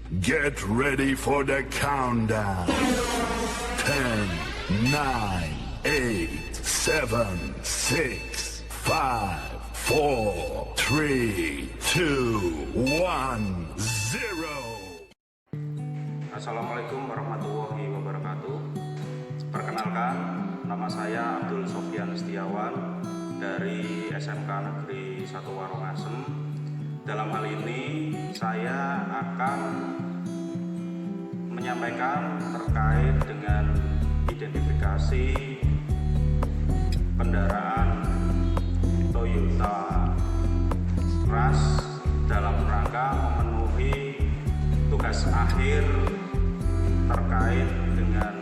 Get ready for the countdown. 10, 9, 8, 7, 6, 5, 4, 3, 2, 1, 0. Assalamualaikum warahmatullahi wabarakatuh. Perkenalkan, nama saya Abdul Sofyan Setiawan dari SMK Negeri 1 Warongasem. Dalam hal ini saya akan menyampaikan terkait dengan identifikasi kendaraan Toyota Rush dalam rangka memenuhi tugas akhir terkait dengan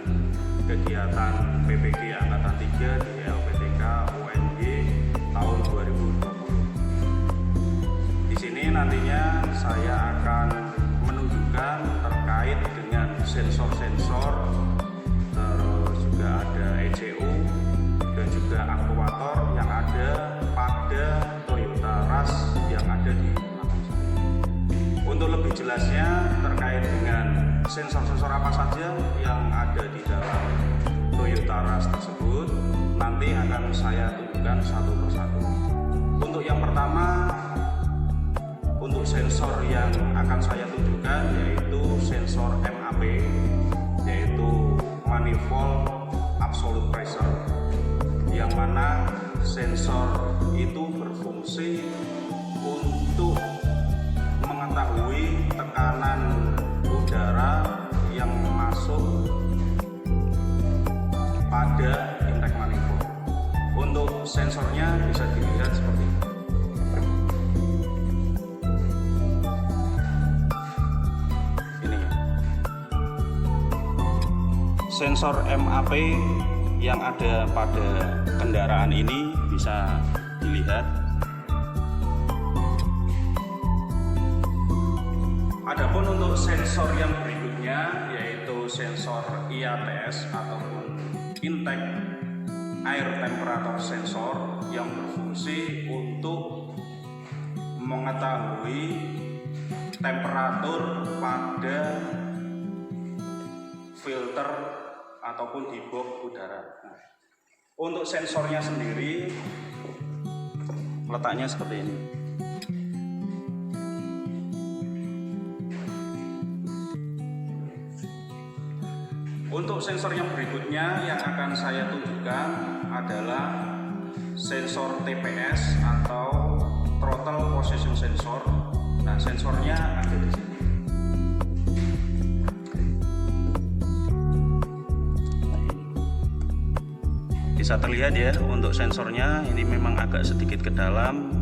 kegiatan PPG Angkatan 3 di LPTK UNY tahun 2020. Di sini nantinya saya akan menunjukkan terkait dengan sensor-sensor, terus juga ada ECU dan juga aktuator yang ada pada Toyota Rush yang ada di belakang saya. Untuk lebih jelasnya terkait dengan sensor-sensor apa saja yang ada di dalam Toyota Rush tersebut, nanti akan saya tunjukkan satu persatu. Untuk yang pertama, untuk sensor yang akan saya tunjukkan yaitu sensor MAP, yaitu manifold absolute pressure, yang mana sensor itu berfungsi untuk mengetahui tekanan udara yang masuk pada intake manifold. Untuk sensornya bisa dilihat seperti ini. Sensor MAP yang ada pada kendaraan ini bisa dilihat. Adapun untuk sensor yang berikutnya yaitu sensor IATS ataupun intake air temperature sensor yang berfungsi untuk mengetahui temperatur pada filter ataupun di box udara. Nah, untuk sensornya sendiri letaknya seperti ini. Untuk sensor yang berikutnya yang akan saya tunjukkan adalah sensor TPS atau throttle position sensor. Nah, sensornya ada di sini. Bisa terlihat ya, untuk sensornya ini memang agak sedikit ke dalam.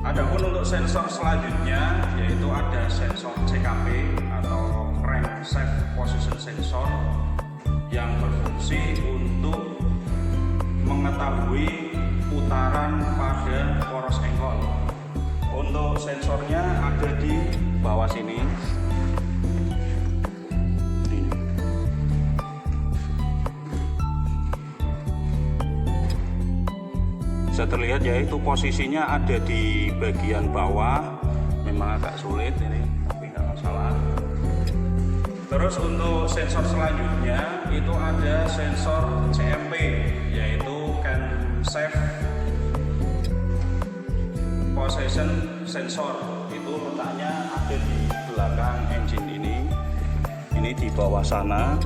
Adapun untuk sensor selanjutnya yaitu ada sensor CKP atau crankshaft position sensor yang berfungsi untuk mengetahui putaran pada poros engkol. Untuk sensornya ada di bawah sini. Bisa terlihat ya, itu posisinya ada di bagian bawah, memang agak sulit ini tapi nggak masalah. Terus untuk sensor selanjutnya itu ada sensor CMP yaitu crankshaft position sensor. Itu letaknya ada di belakang engine ini di bawah sana,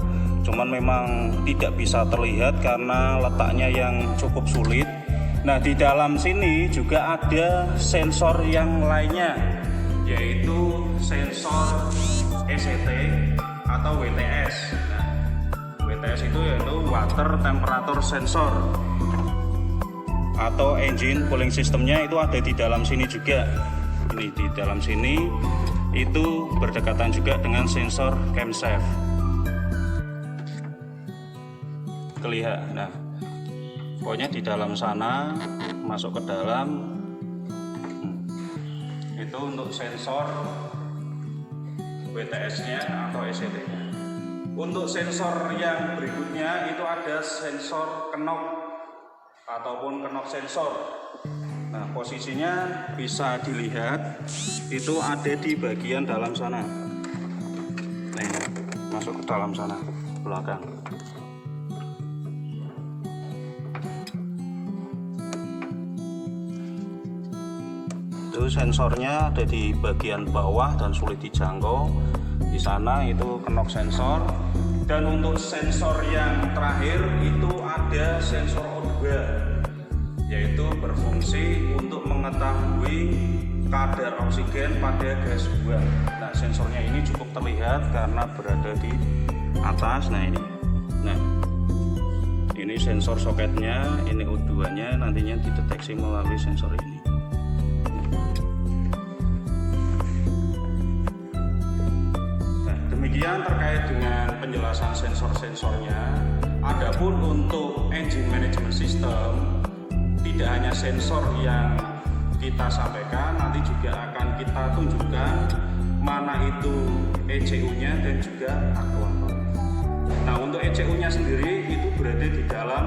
cuman memang tidak bisa terlihat karena letaknya yang cukup sulit. Nah, di dalam sini juga ada sensor yang lainnya yaitu sensor ECT atau WTS. Nah, WTS itu yaitu water temperature sensor atau engine cooling systemnya itu ada di dalam sini juga. Ini di dalam sini itu berdekatan juga dengan sensor camshaft. Kelihatan. Nah, pokoknya di dalam sana, masuk ke dalam. Itu untuk sensor WTS-nya atau ECT-nya. Untuk sensor yang berikutnya itu ada sensor knock ataupun knock sensor. Nah, posisinya bisa dilihat itu ada di bagian dalam sana. Nah, ini masuk ke dalam sana belakang. Itu sensornya ada di bagian bawah dan sulit dijangkau. Di sana itu knock sensor. Dan untuk sensor yang terakhir itu ada sensor O2, yaitu berfungsi untuk mengetahui kadar oksigen pada gas buang. Nah, sensornya ini cukup terlihat karena berada di atas. Nah, ini sensor soketnya, ini O2-nya nantinya dideteksi melalui sensor ini. Demikian terkait dengan penjelasan sensor-sensornya. Adapun untuk engine management system, tidak hanya sensor yang kita sampaikan, nanti juga akan kita tunjukkan mana itu ECU-nya dan juga aktuator. Nah, untuk ECU-nya sendiri itu berada di dalam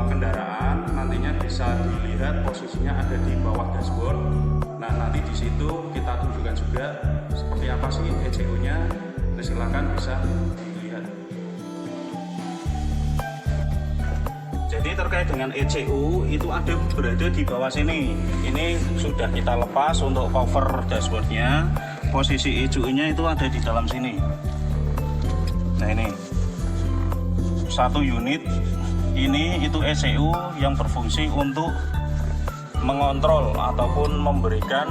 kendaraan, nantinya bisa dilihat posisinya ada di bawah dashboard. Nah, nanti di situ kita tunjukkan juga seperti apa sih ECU-nya. Nah, silakan bisa dilihat. Jadi terkait dengan ECU itu ada berada di bawah sini. Ini sudah kita lepas untuk cover dashboardnya. Posisi ECU-nya itu ada di dalam sini. Nah, ini satu unit ini itu ECU yang berfungsi untuk mengontrol ataupun memberikan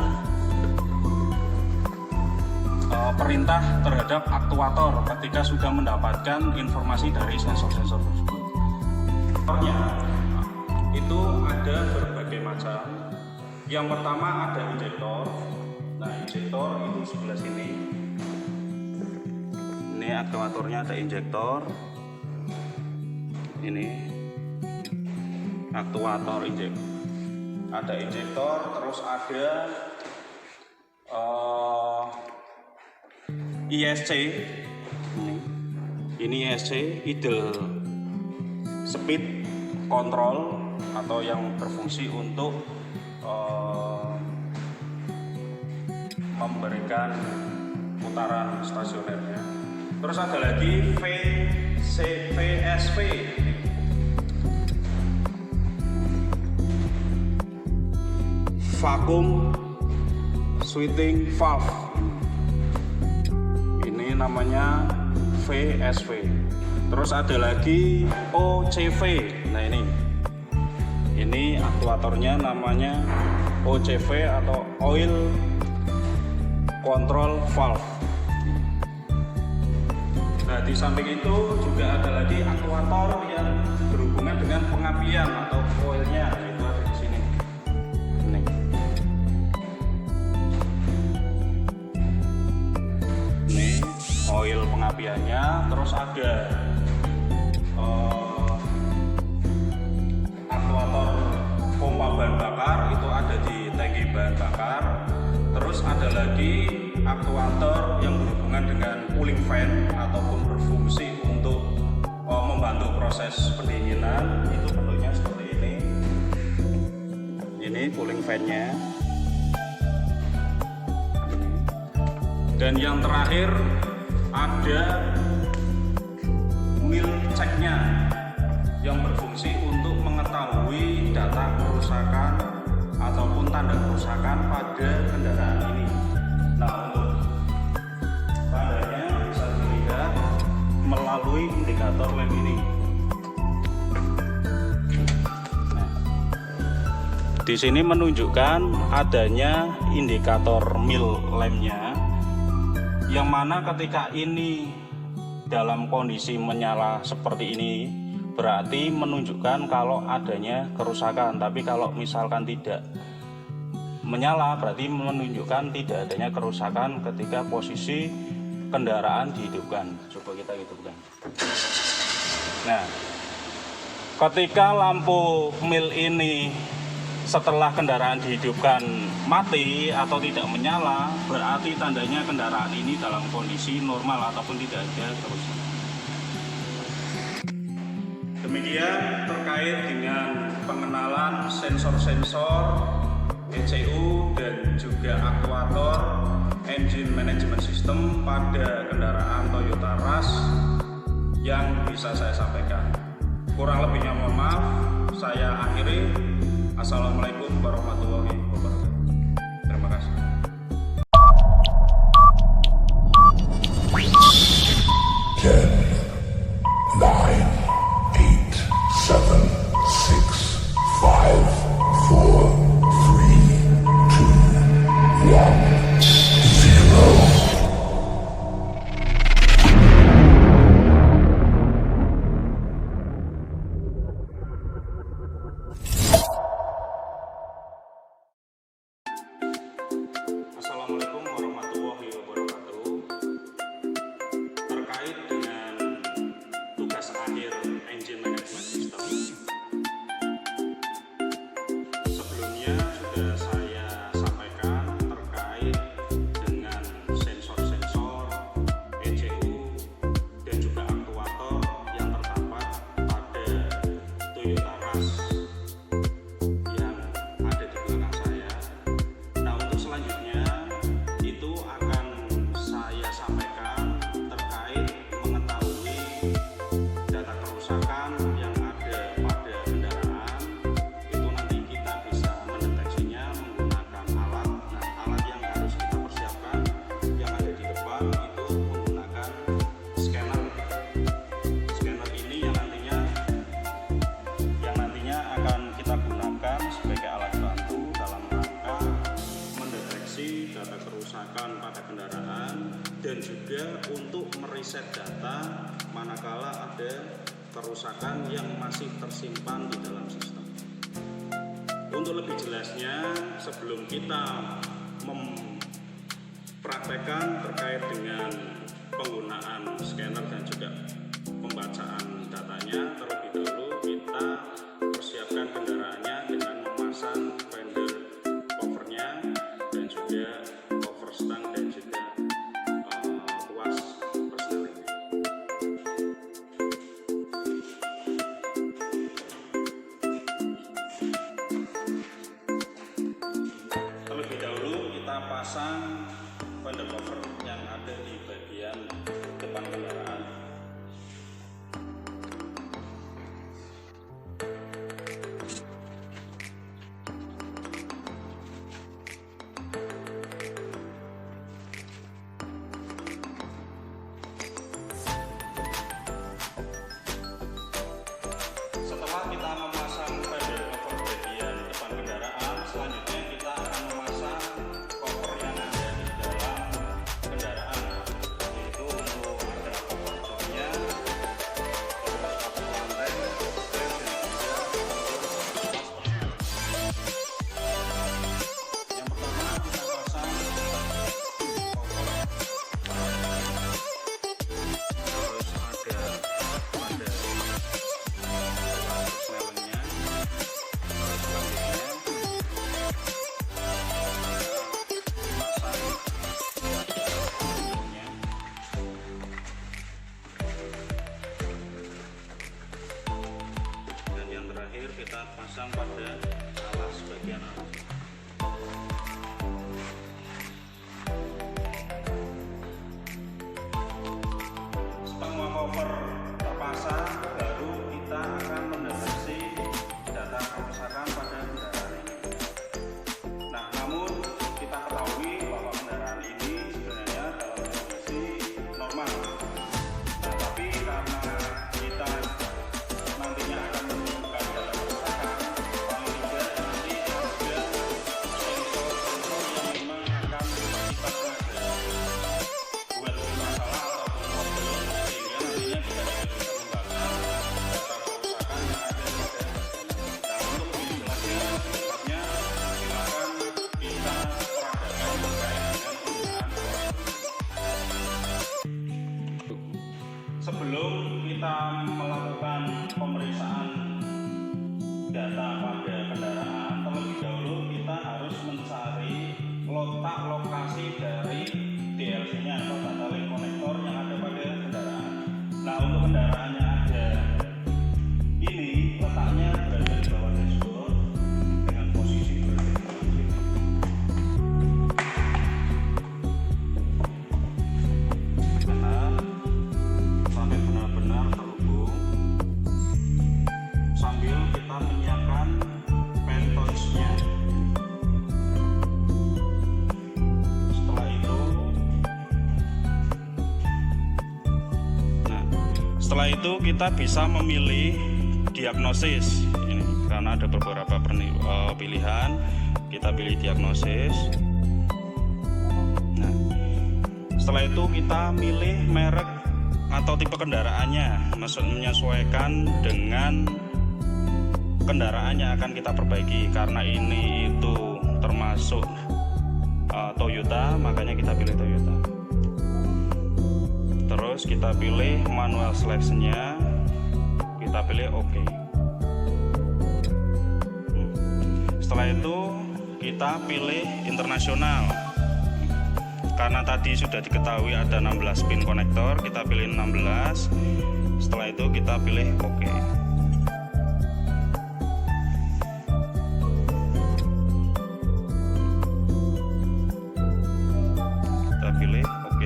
perintah terhadap aktuator ketika sudah mendapatkan informasi dari sensor-sensor tersebut. Itu ada berbagai macam. Yang pertama ada injektor. Nah, injektor itu sebelah sini. Ini aktuatornya, ada injektor. Ini aktuator injektor. Ada injektor, terus ada ISC. Ini ISC, idle speed control, atau yang berfungsi untuk memberikan putaran stasionernya. Terus ada lagi VSV. Vacuum switching valve. Ini namanya VSV. Terus ada lagi OCV. Nah, ini aktuatornya namanya OCV atau oil control valve. Nah, di samping itu juga ada lagi aktuator yang berhubungan dengan pengapian atau koilnya, itu ada di sini. Ini oil pengapiannya. Terus ada aktuator pompa bahan bakar, itu ada di tangki bahan bakar. Terus ada lagi aktuator yang berhubungan dengan cooling fan ataupun berfungsi untuk membantu proses pendinginan. Itu bentuknya seperti ini. Ini cooling fan-nya. Dan yang terakhir ada mil check-nya yang berfungsi untuk mengetahui data kerusakan ataupun tanda kerusakan pada kendaraan ini. Nah, untuk tandanya bisa dilihat melalui indikator lem ini. Nah, di sini menunjukkan adanya indikator mil lemnya, yang mana ketika ini dalam kondisi menyala seperti ini berarti menunjukkan kalau adanya kerusakan. Tapi kalau misalkan tidak menyala berarti menunjukkan tidak adanya kerusakan ketika posisi kendaraan dihidupkan. Coba kita hidupkan. Nah, ketika lampu mil ini setelah kendaraan dihidupkan mati atau tidak menyala, berarti tandanya kendaraan ini dalam kondisi normal ataupun tidak ada kerusakan. Demikian terkait dengan pengenalan sensor-sensor ECU dan juga aktuator engine management system pada kendaraan Toyota Rush yang bisa saya sampaikan. Kurang lebihnya mohon maaf, saya akhiri. Assalamualaikum warahmatullahi wabarakatuh. Terima kasih. Ten, nine, eight, seven, six, five, four, three, two, one, zero. Assalamualaikum warahmatullahi wabarakatuh. Terkait dengan tugas akhir engine management system, sebelumnya sudah saya sampaikan terkait dengan sensor-sensor ECU dan juga aktuator yang terdapat pada Toyota Rush yang ada di belakang saya. Nah, untuk selanjutnya itu akan saya sampaikan terkait mengetahui data kerusakan yang ada pada kendaraan. Itu nanti kita bisa mendeteksinya menggunakan alat. Nah, alat yang harus kita persiapkan yang ada di depan itu menggunakan scanner. Scanner ini yang nantinya akan kita gunakan sebagai alat bantu dalam rangka mendeteksi data kerusakan pada kendaraan dan juga untuk meriset data manakala ada kerusakan yang masih tersimpan di dalam sistem. Untuk lebih jelasnya, sebelum kita mempraktekkan terkait dengan penggunaan scanner dan juga pembacaan datanya, terlebih dahulu kita persiapkan kendaraannya dengan memasang fender covernya dan juga cover stang dan juga tuas persneling. Terlebih dahulu kita pasang fender cover yang ada di bagian depan kendaraan. Setelah kita memasang fender cover bagian depan kendaraan, selanjutnya kita akan memasang cover yang ada di dalam kendaraan, yaitu Setelah itu kita bisa memilih diagnosis ini, karena ada beberapa pilihan. Kita pilih diagnosis. Nah, setelah itu kita milih merek atau tipe kendaraannya, menyesuaikan dengan kendaraan yang akan kita perbaiki. Karena ini itu termasuk Toyota, makanya kita pilih Toyota. Terus kita pilih manual selection-nya, kita pilih OK. Setelah itu kita pilih internasional. Karena tadi sudah diketahui ada 16 pin konektor, kita pilih 16. Setelah itu kita pilih OK. Kita pilih OK.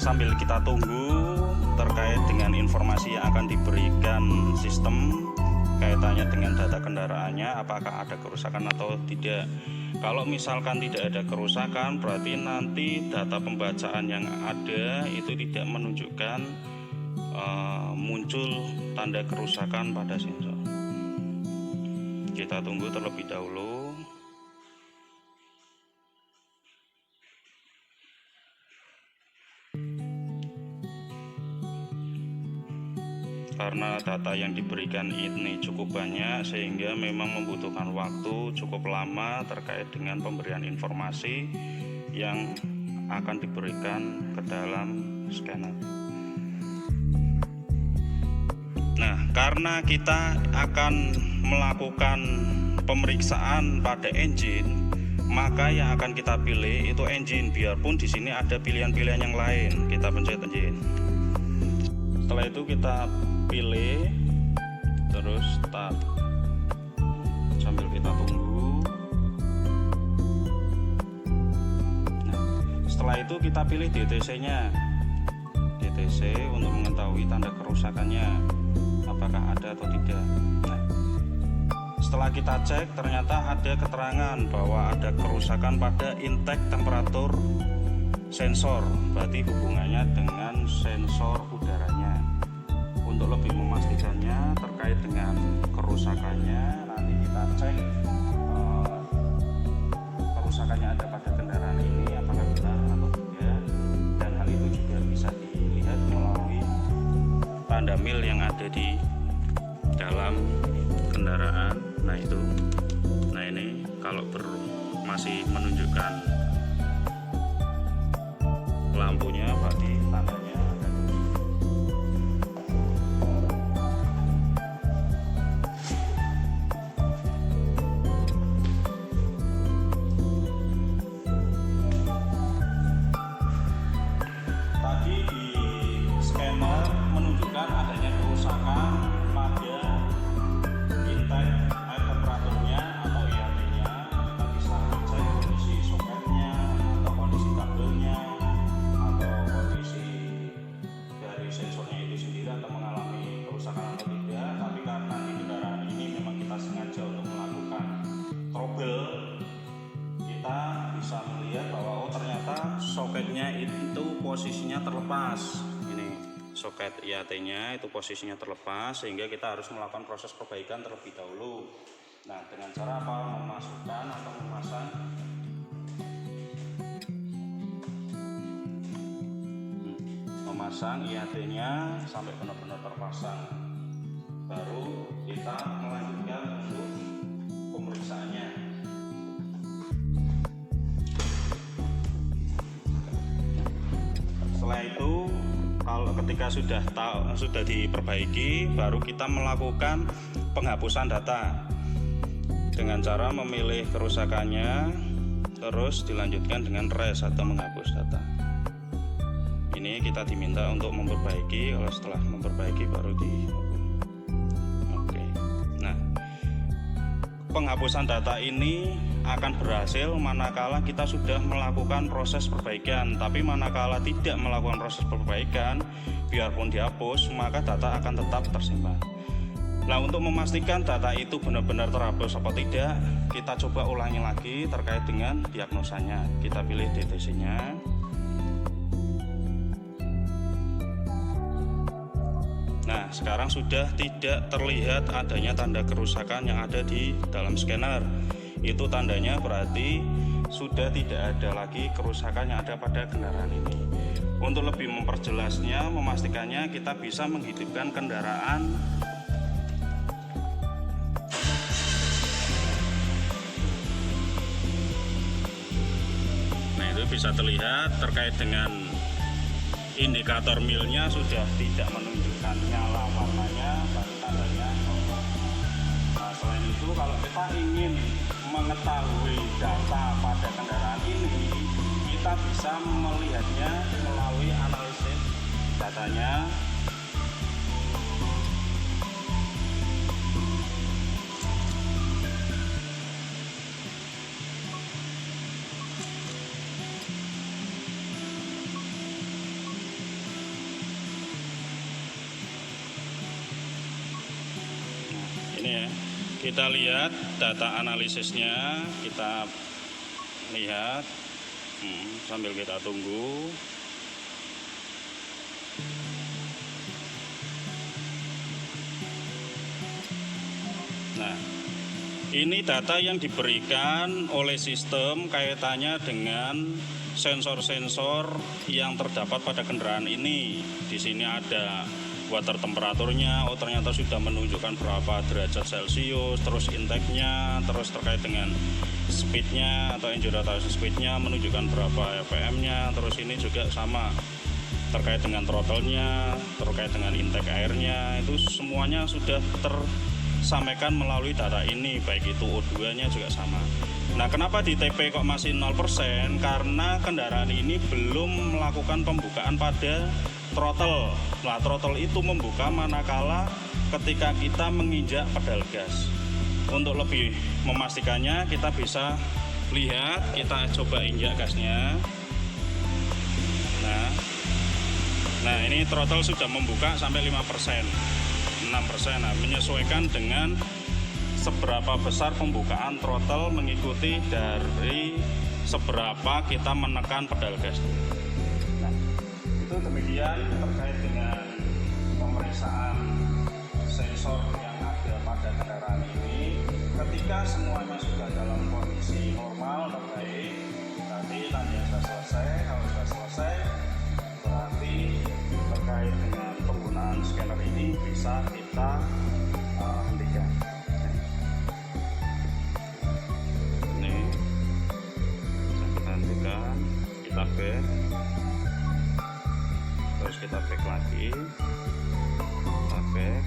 Sambil kita tunggu terkait dengan informasi yang akan diberikan sistem kaitannya dengan data kendaraannya, apakah ada kerusakan atau tidak. Kalau misalkan tidak ada kerusakan, berarti nanti data pembacaan yang ada itu tidak menunjukkan muncul tanda kerusakan pada sensor. Kita tunggu terlebih dahulu. Karena data yang diberikan ini cukup banyak, sehingga memang membutuhkan waktu cukup lama terkait dengan pemberian informasi yang akan diberikan ke dalam scanner. Nah, karena kita akan melakukan pemeriksaan pada engine, maka yang akan kita pilih itu engine, biarpun di sini ada pilihan-pilihan yang lain. Kita pencet engine. Setelah itu kita pilih, terus start. Sambil kita tunggu. Nah, setelah itu kita pilih DTC-nya. DTC untuk mengetahui tanda kerusakannya, apakah ada atau tidak. Nah, setelah kita cek, ternyata ada keterangan bahwa ada kerusakan pada intake temperatur sensor, berarti hubungannya dengan sensor udaranya. Untuk lebih memastikannya terkait dengan kerusakannya, nanti kita cek kerusakannya ada pada kendaraan ini apakah benar atau tidak, dan hal itu juga bisa dilihat melalui tanda mil yang ada di dalam kendaraan. Nah itu, nah ini kalau masih menunjukkan lampunya, berarti tandanya ada. Tadi di scanner menunjukkan adanya kerusakan pada intake air temperaturnya atau IAT-nya. Kita bisa cek kondisi soketnya atau kondisi kabelnya atau kondisi dari sensornya itu sendiri atau mengalami kerusakan atau tidak. Tapi karena di kendaraan ini memang kita sengaja untuk melakukan trouble, kita bisa melihat bahwa ternyata soketnya itu posisinya terlepas. Ini soket IAT-nya itu posisinya terlepas, sehingga kita harus melakukan proses perbaikan terlebih dahulu. Nah, dengan cara apa? Memasukkan atau memasang IAT-nya sampai benar-benar terpasang. Baru kita melanjutkan untuk pemeriksaannya. Setelah itu, kalau ketika sudah diperbaiki, baru kita melakukan penghapusan data dengan cara memilih kerusakannya, terus dilanjutkan dengan res atau menghapus data. Ini kita diminta untuk memperbaiki, kalau setelah memperbaiki baru Oke. Nah, penghapusan data ini akan berhasil manakala kita sudah melakukan proses perbaikan. Tapi manakala tidak melakukan proses perbaikan, biarpun dihapus, maka data akan tetap tersimpan. Nah, untuk memastikan data itu benar-benar terhapus apa tidak, kita coba ulangi lagi terkait dengan diagnosanya. Kita pilih DTC-nya. Nah, sekarang sudah tidak terlihat adanya tanda kerusakan yang ada di dalam scanner. Itu tandanya berarti sudah tidak ada lagi kerusakan yang ada pada kendaraan ini. Untuk lebih memperjelasnya, memastikannya, kita bisa menghidupkan kendaraan. Nah, itu bisa terlihat terkait dengan indikator milnya sudah tidak menunjukkan nyala warnanya, baru tandanya normal. Nah, selain itu, kalau kita ingin mengetahui data pada kendaraan ini, kita bisa melihatnya melalui analisis datanya. Ini ya, kita lihat data analisisnya, kita lihat sambil kita tunggu. Nah, ini data yang diberikan oleh sistem kaitannya dengan sensor-sensor yang terdapat pada kendaraan ini. Di sini ada water temperaturnya, oh ternyata sudah menunjukkan berapa derajat Celcius, terus intake-nya, terus terkait dengan speednya atau engine rotation speednya menunjukkan berapa RPM-nya, terus ini juga sama terkait dengan throttle-nya, terkait dengan intake airnya, itu semuanya sudah tersampaikan melalui data ini, baik itu O2-nya juga sama. Nah, kenapa di TP kok masih 0%? Karena kendaraan ini belum melakukan pembukaan pada throttle. Nah, throttle itu membuka manakala ketika kita menginjak pedal gas. Untuk lebih memastikannya, kita bisa lihat, kita coba injak gasnya. Nah, ini throttle sudah membuka sampai 5%, 6%. Nah, menyesuaikan dengan seberapa besar pembukaan throttle mengikuti dari seberapa kita menekan pedal gas. Nah, itu demikian terkait dengan pemeriksaan sensor yang ada pada kendaraan ini. Ketika semuanya sudah dalam kondisi normal dan baik, berarti tanda sudah selesai. Kalau sudah selesai, berarti terkait dengan penggunaan scanner ini bisa kita hentikan. Ini bisa kita hentikan, kita back, terus kita back lagi, kita back.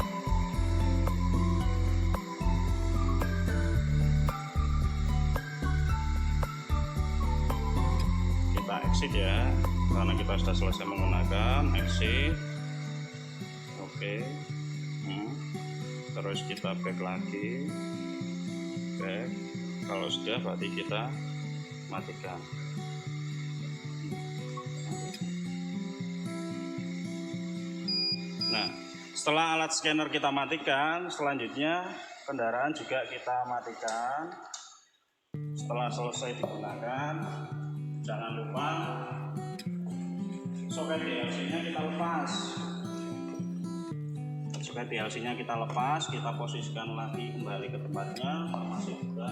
Kita exit ya, karena kita sudah selesai menggunakan exit. Oke. Terus kita back lagi, back. Kalau sudah berarti kita matikan. Nah, setelah alat scanner kita matikan, selanjutnya kendaraan juga kita matikan. Setelah selesai digunakan, jangan lupa soket DLC-nya kita lepas. Soket DLC-nya kita lepas, kita posisikan lagi kembali ke tempatnya, termasuk juga